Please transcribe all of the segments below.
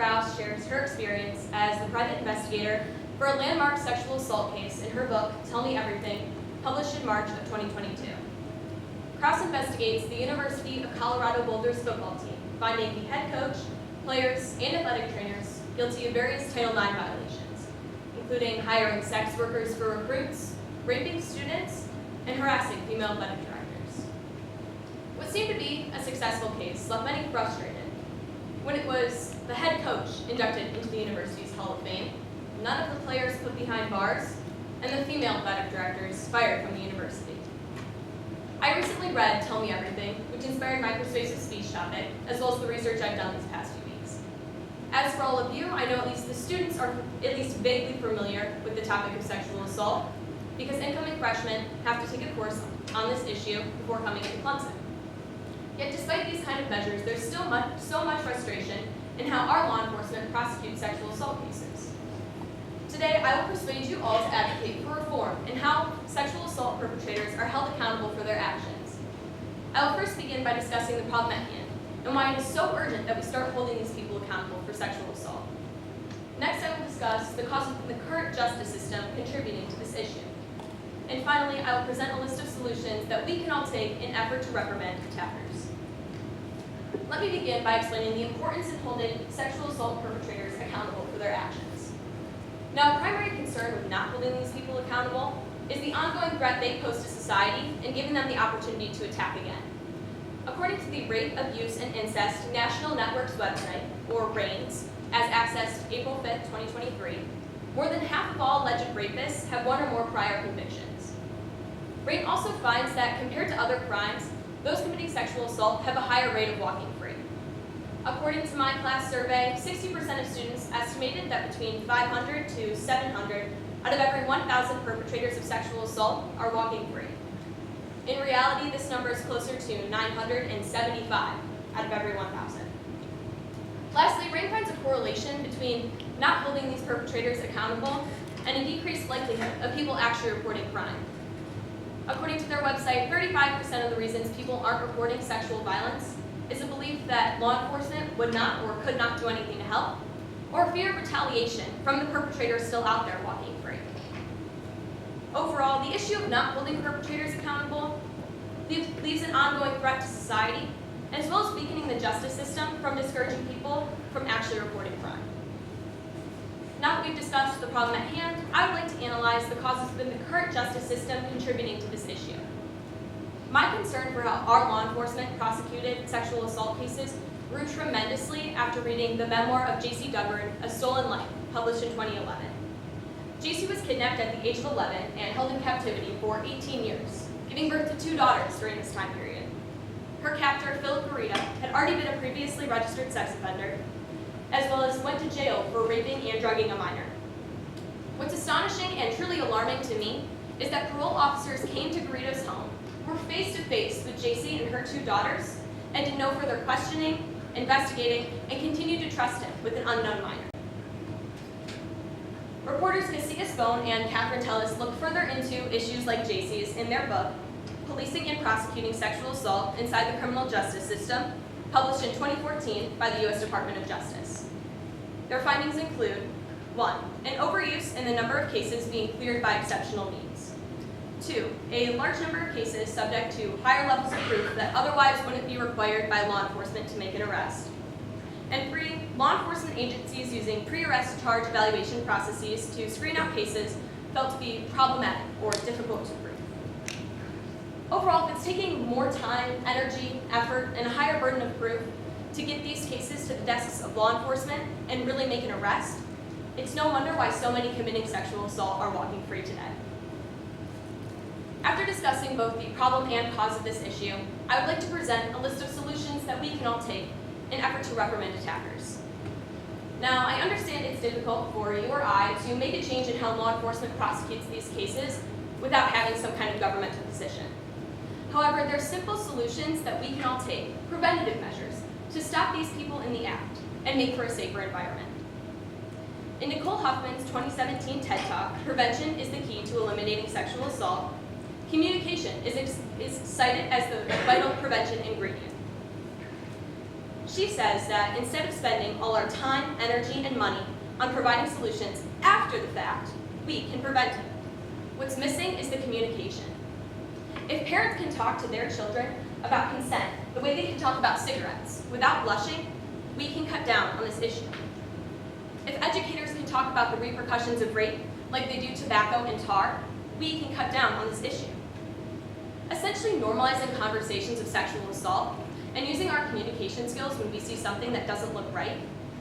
Krause shares her experience as the private investigator for a landmark sexual assault case in her book, Tell Me Everything, published in March of 2022. Krause investigates the University of Colorado Boulder's football team, finding the head coach, players, and athletic trainers guilty of various Title IX violations, including hiring sex workers for recruits, raping students, and harassing female athletic directors. What seemed to be a successful case left many frustrated. When it was the head coach inducted into the university's Hall of Fame, none of the players put behind bars, and the female athletic directors fired from the university. I recently read Tell Me Everything, which inspired my persuasive speech topic, as well as the research I've done these past few weeks. As for all of you, I know at least the students are at least vaguely familiar with the topic of sexual assault, because incoming freshmen have to take a course on this issue before coming into Clemson. Yet despite these kind of measures, there's still so much frustration in how our law enforcement prosecutes sexual assault cases. Today, I will persuade you all to advocate for reform in how sexual assault perpetrators are held accountable for their actions. I will first begin by discussing the problem at hand and why it is so urgent that we start holding these people accountable for sexual assault. Next, I will discuss the causes in the current justice system contributing to this issue. And finally, I will present a list of solutions that we can all take in effort to reprimand attackers. Let me begin by explaining the importance in holding sexual assault perpetrators accountable for their actions. Now, a primary concern with not holding these people accountable is the ongoing threat they pose to society and giving them the opportunity to attack again. According to the Rape, Abuse, and Incest National Network's website, or RAINS, as accessed April 5, 2023, more than half of all alleged rapists have one or more prior convictions. RAIN also finds that compared to other crimes, those committing sexual assault have a higher rate of walking free. According to my class survey, 60% of students estimated that between 500 to 700 out of every 1,000 perpetrators of sexual assault are walking free. In reality, this number is closer to 975 out of every 1,000. Lastly, RAIN finds a correlation between not holding these perpetrators accountable and a decreased likelihood of people actually reporting crime. According to their website, 35% of the reasons people aren't reporting sexual violence is a belief that law enforcement would not or could not do anything to help, or fear of retaliation from the perpetrators still out there walking free. Overall, the issue of not holding perpetrators accountable leaves an ongoing threat to society, as well as weakening the justice system from discouraging people from actually reporting crime. Now that we've discussed the problem at hand, I would like to analyze the causes within the current justice system contributing to this issue. My concern for how our law enforcement prosecuted sexual assault cases grew tremendously after reading the memoir of J.C. Duggan, A Stolen Life, published in 2011. J.C. was kidnapped at the age of 11 and held in captivity for 18 years, giving birth to 2 daughters during this time period. Her captor, Philip Garita, had already been a previously registered sex offender, as well as went to jail for raping and drugging a minor. What's astonishing and truly alarming to me is that parole officers came to Garita's home, were face-to-face with JC and her 2 daughters, and did no further questioning, investigating, and continued to trust him with an unknown minor. Reporters Casillas Bone and Catherine Tellis looked further into issues like JC's in their book, Policing and Prosecuting Sexual Assault Inside the Criminal Justice System, published in 2014 by the U.S. Department of Justice. Their findings include 1. An overuse in the number of cases being cleared by exceptional means. 2. A large number of cases subject to higher levels of proof that otherwise wouldn't be required by law enforcement to make an arrest. And 3. Law enforcement agencies using pre-arrest charge evaluation processes to screen out cases felt to be problematic or difficult to prove. Overall, if it's taking more time, energy, effort, and a higher burden of proof to get these cases to the desks of law enforcement and really make an arrest, it's no wonder why so many committing sexual assault are walking free today. After discussing both the problem and cause of this issue, I would like to present a list of solutions that we can all take in effort to reprimand attackers. Now, I understand it's difficult for you or I to make a change in how law enforcement prosecutes these cases without having some kind of governmental position. However, there are simple solutions that we can all take, preventative measures, to stop these people in the act and make for a safer environment. In Nicole Huffman's 2017 TED Talk, Prevention is the Key to Eliminating Sexual Assault, communication is cited as the vital prevention ingredient. She says that instead of spending all our time, energy, and money on providing solutions after the fact, we can prevent it. What's missing is the communication. If parents can talk to their children about consent the way they can talk about cigarettes without blushing, we can cut down on this issue. If educators can talk about the repercussions of rape like they do tobacco and tar, we can cut down on this issue. Essentially normalizing conversations of sexual assault and using our communication skills when we see something that doesn't look right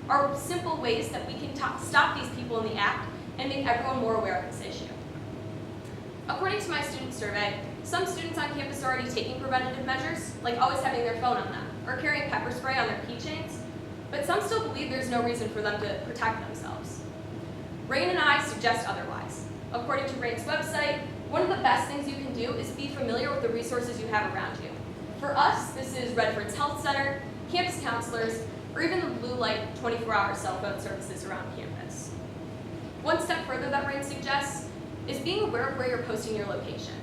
are simple ways that we can stop these people in the act and make everyone more aware of this issue. According to my student survey, some students on campus are already taking preventative measures, like always having their phone on them or carrying pepper spray on their keychains, but some still believe there's no reason for them to protect themselves. Rain and I suggest otherwise. According to Rain's website, one of the best things you can do is be familiar with the resources you have around you. For us, this is Redford's Health Center, campus counselors, or even the blue light 24-hour cell phone services around campus. One step further that Rain suggests is being aware of where you're posting your location.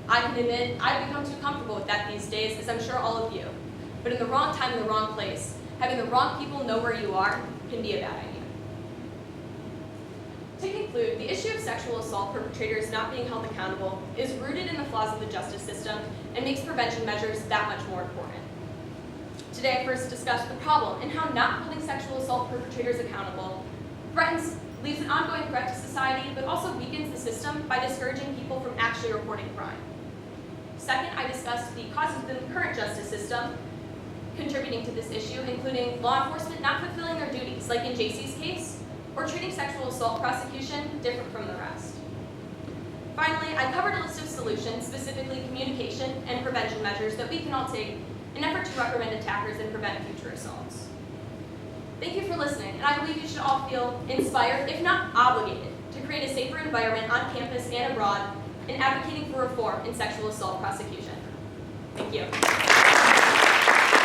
I can admit I've become too comfortable with that these days, as I'm sure all of you. But in the wrong time, in the wrong place, having the wrong people know where you are can be a bad idea. To conclude, the issue of sexual assault perpetrators not being held accountable is rooted in the flaws of the justice system and makes prevention measures that much more important. Today, I first discussed the problem and how not holding sexual assault perpetrators accountable leaves an ongoing threat to society, but also weakens the system by discouraging people from actually reporting crime. Second, I discussed the causes within the current justice system contributing to this issue, including law enforcement not fulfilling their duties, like in JC's case, or treating sexual assault prosecution different from the rest. Finally, I covered a list of solutions, specifically communication and prevention measures that we can all take in an effort to reprimand attackers and prevent future assaults. Thank you for listening, and I believe you should all feel inspired, if not obligated, to create a safer environment on campus and abroad in advocating for reform in sexual assault prosecution. Thank you.